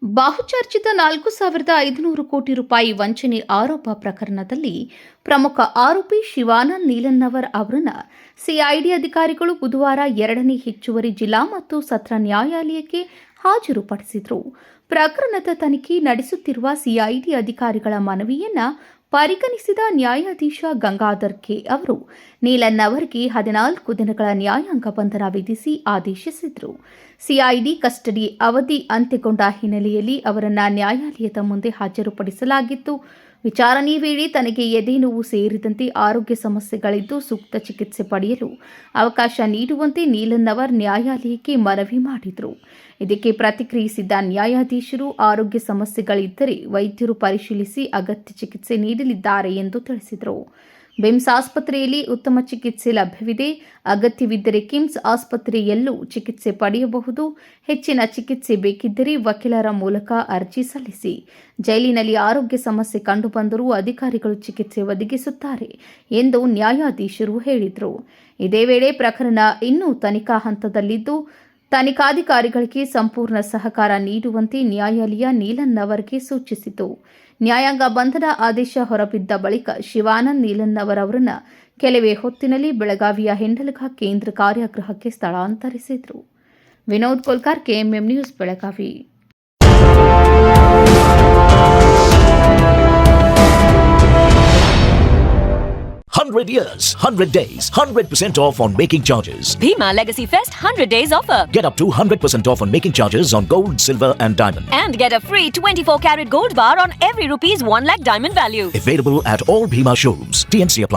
ಬಹುಚರ್ಚಿತ 4,500 ಕೋಟಿ ರೂಪಾಯಿ ವಂಚನೆ ಆರೋಪ ಪ್ರಕರಣದಲ್ಲಿ ಪ್ರಮುಖ ಆರೋಪಿ ಶಿವಾನಂದ್ ನೀಲನ್ನವರ್ ಅವರನ್ನು ಸಿಐಡಿ ಅಧಿಕಾರಿಗಳು ಬುಧವಾರ 2ನೇ ಹೆಚ್ಚುವರಿ ಜಿಲ್ಲಾ ಮತ್ತು ಸತ್ರ ನ್ಯಾಯಾಲಯಕ್ಕೆ ಹಾಜರುಪಡಿಸಿದರು. ಪ್ರಕರಣದ ತನಿಖೆ ನಡೆಸುತ್ತಿರುವ ಸಿಐಡಿ ಅಧಿಕಾರಿಗಳ ಮನವಿಯನ್ನು ಪರಿಗಣಿಸಿದ ನ್ಯಾಯಾಧೀಶ ಗಂಗಾಧರ್ ಕೆ ಅವರು ನೀಲನ್ನವರ್ಗೆ 14 ದಿನಗಳ ನ್ಯಾಯಾಂಗ ಬಂಧನ ವಿಧಿಸಿ ಆದೇಶಿಸಿದರು. ಸಿಐಡಿ ಕಸ್ಟಡಿ ಅವಧಿ ಅಂತ್ಯಗೊಂಡ ಹಿನ್ನೆಲೆಯಲ್ಲಿ ಅವರನ್ನು ನ್ಯಾಯಾಲಯದ ಮುಂದೆ ಹಾಜರುಪಡಿಸಲಾಗಿತ್ತು. ವಿಚಾರಣೆ ವೇಳೆ ತನಗೆ ಎದೆ ನೋವು ಸೇರಿದಂತೆ ಆರೋಗ್ಯ ಸಮಸ್ಯೆಗಳಿದ್ದು ಸೂಕ್ತ ಚಿಕಿತ್ಸೆ ಪಡೆಯಲು ಅವಕಾಶ ನೀಡುವಂತೆ ನೀಲನ್ನವರ್ ನ್ಯಾಯಾಲಯಕ್ಕೆ ಮನವಿ ಮಾಡಿದರು. ಇದಕ್ಕೆ ಪ್ರತಿಕ್ರಿಯಿಸಿದ ನ್ಯಾಯಾಧೀಶರು ಆರೋಗ್ಯ ಸಮಸ್ಯೆಗಳಿದ್ದರೆ ವೈದ್ಯರು ಪರಿಶೀಲಿಸಿ ಅಗತ್ಯ ಚಿಕಿತ್ಸೆ ನೀಡಲಿದ್ದಾರೆ ಎಂದು ತಿಳಿಸಿದರು. ಬಿಮ್ಸ್ ಆಸ್ಪತ್ರೆಯಲ್ಲಿ ಉತ್ತಮ ಚಿಕಿತ್ಸೆ ಲಭ್ಯವಿದೆ. ಅಗತ್ಯವಿದ್ದರೆ ಕಿಮ್ಸ್ ಆಸ್ಪತ್ರೆಯಲ್ಲೂ ಚಿಕಿತ್ಸೆ ಪಡೆಯಬಹುದು. ಹೆಚ್ಚಿನ ಚಿಕಿತ್ಸೆ ಬೇಕಿದ್ದರೆ ವಕೀಲರ ಮೂಲಕ ಅರ್ಜಿ ಸಲ್ಲಿಸಿ. ಜೈಲಿನಲ್ಲಿ ಆರೋಗ್ಯ ಸಮಸ್ಯೆ ಕಂಡುಬಂದರೂ ಅಧಿಕಾರಿಗಳು ಚಿಕಿತ್ಸೆ ಒದಗಿಸುತ್ತಾರೆ ಎಂದು ನ್ಯಾಯಾಧೀಶರು ಹೇಳಿದರು. ಇದೇ ವೇಳೆ ಪ್ರಕರಣ ಇನ್ನೂ ತನಿಖಾ ಹಂತದಲ್ಲಿದ್ದು ತನಿಖಾಧಿಕಾರಿಗಳಿಗೆ ಸಂಪೂರ್ಣ ಸಹಕಾರ ನೀಡುವಂತೆ ನ್ಯಾಯಾಲಯ ನೀಲನ್ನವರ್ಗೆ ಸೂಚಿಸಿತು. ನ್ಯಾಯಾಂಗ ಬಂಧನ ಆದೇಶ ಹೊರಬಿದ್ದ ಬಳಿಕ ಶಿವಾನಂದ್ ನೀಲನ್ನವರ್ ಅವರನ್ನು ಕೆಲವೇ ಹೊತ್ತಿನಲ್ಲಿ ಬೆಳಗಾವಿಯ ಹಿಂಡಲಗಾ ಕೇಂದ್ರ ಕಾರಾಗೃಹಕ್ಕೆ ಸ್ಥಳಾಂತರಿಸಿದರು. Vinod Kolkar, KMM news, Belagavi. "100 years, 100 days, 100% off on making charges. Bhima Legacy Fest 100 days offer. Get up to 100% off on making charges on gold, silver and diamond. And get a free 24 karat gold bar on every rupees 1 lakh diamond value. Available at all Bhima showrooms. TNC apply.